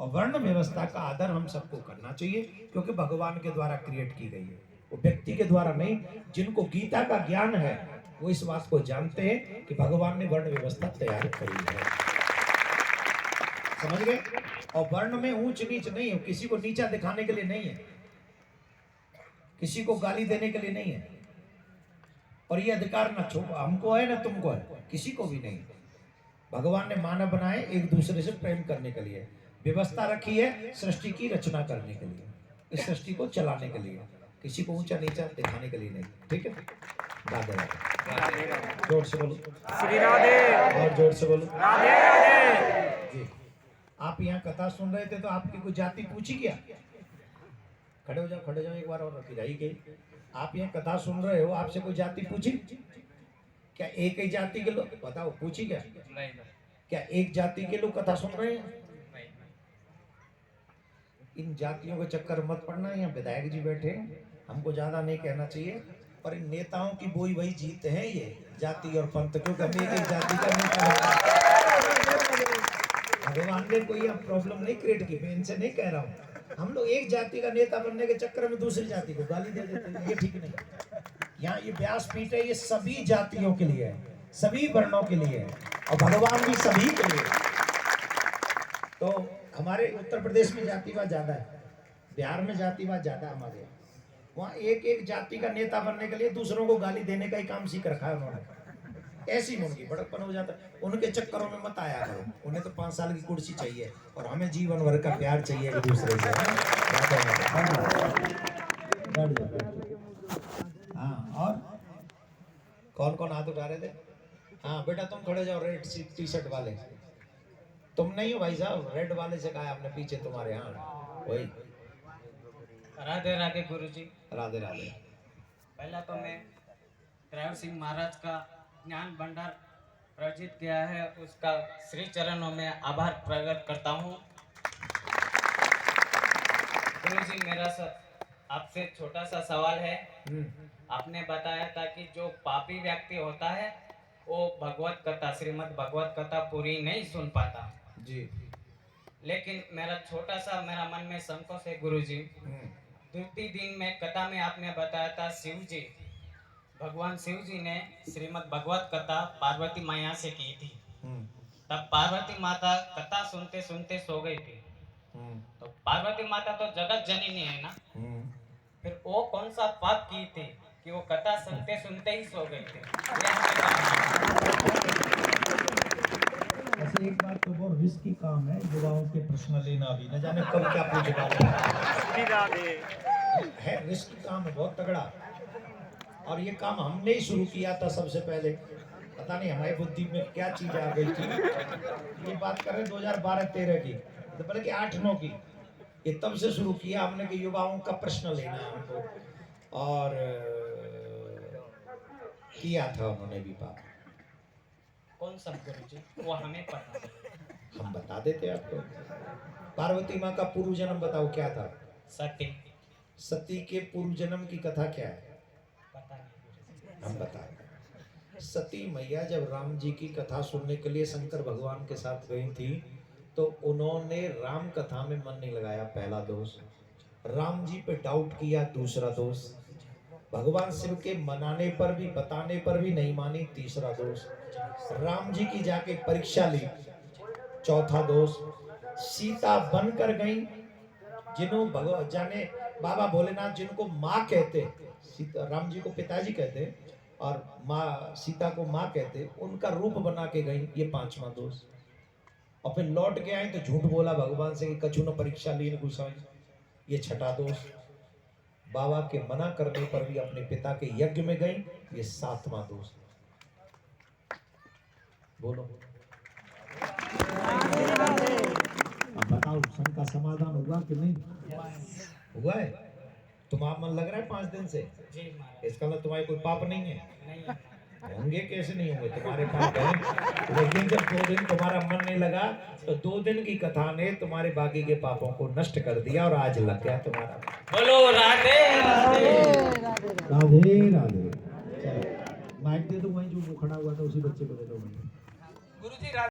और वर्ण व्यवस्था का आदर हम सबको करना चाहिए, क्योंकि भगवान के द्वारा क्रिएट की गई है, वो व्यक्ति के द्वारा नहीं। जिनको गीता का ज्ञान है वो इस बात को जानते हैं कि भगवान ने वर्ण व्यवस्था तैयार करी है। समझ गए? और वर्ण में ऊंच नीच नहीं है, किसी को नीचा दिखाने के लिए नहीं है, किसी को गाली देने के लिए नहीं है। और ये अधिकार ना हमको है ना तुमको है, किसी को भी नहीं। भगवान ने मानव बनाए एक दूसरे से प्रेम करने के लिए, व्यवस्था रखी है सृष्टि की रचना करने के लिए, इस सृष्टि को चलाने के लिए, किसी को ऊंचा नीचा दिखाने के लिए नहीं। ठीक है? राधे राधे। जोर से बोलो श्री राधे। और जोर से बोलो राधे राधे। जी। आप यहाँ कथा सुन रहे थे तो आपकी कोई जाति पूछी क्या? खड़े हो जाओ, खड़े हो जाओ, एक बार और रखी जाइए कि आप यहाँ कथा सुन रहे हो, आपसे कोई जाति पूछी क्या? एक ही जाति के लोग बताओ, पूछी क्या? नहीं। क्या एक जाति के लोग कथा सुन रहे हैं? इन जातियों के चक्कर मत पड़ना। यहाँ विधायक जी बैठे हैं, हमको ज्यादा नहीं कहना चाहिए, पर इन नेताओं की बोई वही जीत है ये जाति और पंथ, क्योंकि हम एक जाति का नेता भगवान ने कोई प्रॉब्लम नहीं क्रिएट की। मैं इनसे नहीं कह रहा हूँ, हम लोग एक जाति का नेता बनने के चक्कर में दूसरी जाति को गाली दे देते हैं, ये ठीक नहीं। यहाँ ये व्यासपीठ है, ये सभी जातियों के लिए है, सभी वर्णों के लिए है, और भगवान भी सभी के लिए। तो हमारे उत्तर प्रदेश में जातिवाद ज्यादा है, बिहार में जातिवाद ज्यादा है हमारे यहाँ। वहाँ एक एक जाति का नेता बनने के लिए दूसरों को गाली देने का ही काम सीख रखा है उन्होंने। ऐसी उनकी बड़कपन हो जाता है। उनके चक्करों में मत आया करो, उन्हें तो 5 साल की कुर्सी चाहिए और हमें जीवन भर का प्यार चाहिए एक दूसरे से। हाँ, और कौन कौन हाथ उठा रहे थे? हाँ बेटा तुम खड़े जाओ, रेड टी शर्ट वाले। तुम नहीं हो भाई साहब, रेड वाले से कहा आपने पीछे तुम्हारे। हाँ वही। राधे राधे गुरुजी। राधे राधे। पहला तो मैं ड्राइवर सिंह महाराज का ज्ञान भंडार प्रजित किया है, उसका श्री चरणों में आभार प्रकट करता हूँ। गुरुजी मेरा आपसे छोटा सा सवाल है। आपने बताया था कि जो पापी व्यक्ति होता है वो भगवत कथा, श्रीमद् भगवत कथा पूरी नहीं सुन पाता जी। लेकिन मेरा मन में संकोच है गुरुजी। द्वितीय दिन में कथा में आपने बताया था शिव जी, भगवान शिव जी ने श्रीमद् भगवत कथा पार्वती मैया से की थी। तब पार्वती माता कथा सुनते सुनते सो गई थी। तो पार्वती माता तो जगत जननी है ना, फिर वो कौन सा पाप की थी कि वो कथा सुनते सुनते ही सो गई थी? ऐसे एक बार तो बहुत रिस्की काम है युवाओं के प्रश्न लेना, भी न जाने कब क्या पूछेगा है। रिस्की काम है, बहुत तगड़ा। और ये काम हमने ही शुरू किया था सबसे पहले, पता नहीं हमारी बुद्धि में क्या चीज आ गई थी। ये बात कर रहे 2012-13 की, तो बल्कि 8-9 की। ये तब से शुरू किया हमने कि युवाओं का प्रश्न लेना है हमको, और किया था उन्होंने भी पाप। कौन सा गुरुजी? वो हमें पता है। हम बता देते आपको। पार्वती माँ का पूर्व जन्म बताओ क्या था? सती। सती के पूर्व जन्म की कथा क्या है? पता नहीं। हम बताएं। सती मैया जब राम जी की कथा सुनने के लिए शंकर भगवान के साथ गई थी, तो उन्होंने राम कथा में मन नहीं लगाया, पहला दोष। राम जी पे डाउट किया, दूसरा दोष। भगवान शिव के मनाने पर भी, बताने पर भी नहीं मानी, तीसरा दोष। राम जी की जाके परीक्षा ली, चौथा दोष। सीता बन कर गई, जिन्हों भगवान जाने बाबा भोलेनाथ जिनको माँ कहते, सीता राम जी को पिताजी कहते और माँ सीता को माँ कहते, उनका रूप बना के गई, ये 5वां दोष। और फिर लौट के आई तो झूठ बोला भगवान से कि कछु न परीक्षा ली न गुसाई, ये 6ठा दोष। बाबा के मना करने पर भी अपने पिता के यज्ञ में गई, ये 7वां दोष। बोलो अब बताओ, शंका समाधान हुआ कि नहीं हुआ है? तुम्हारा मन लग रहा है 5 दिन से? जी महाराज। इसका मतलब तुम्हारे कोई पाप नहीं है? नहीं है। होंगे कैसे नहीं होंगे, तुम्हारे पाप हैं। लेकिन जब 2 दिन तुम्हारा मन नहीं लगा, तो 2 दिन की कथा ने तुम्हारे बाकी के पापों को नष्ट कर दिया और आज लग गया तुम्हारा। बोलो राधे राधे राधे राधे। चलो माइक दे दो, वहीं जो खड़ा हुआ था उसी बच्चे को दे दो। गुरुजी।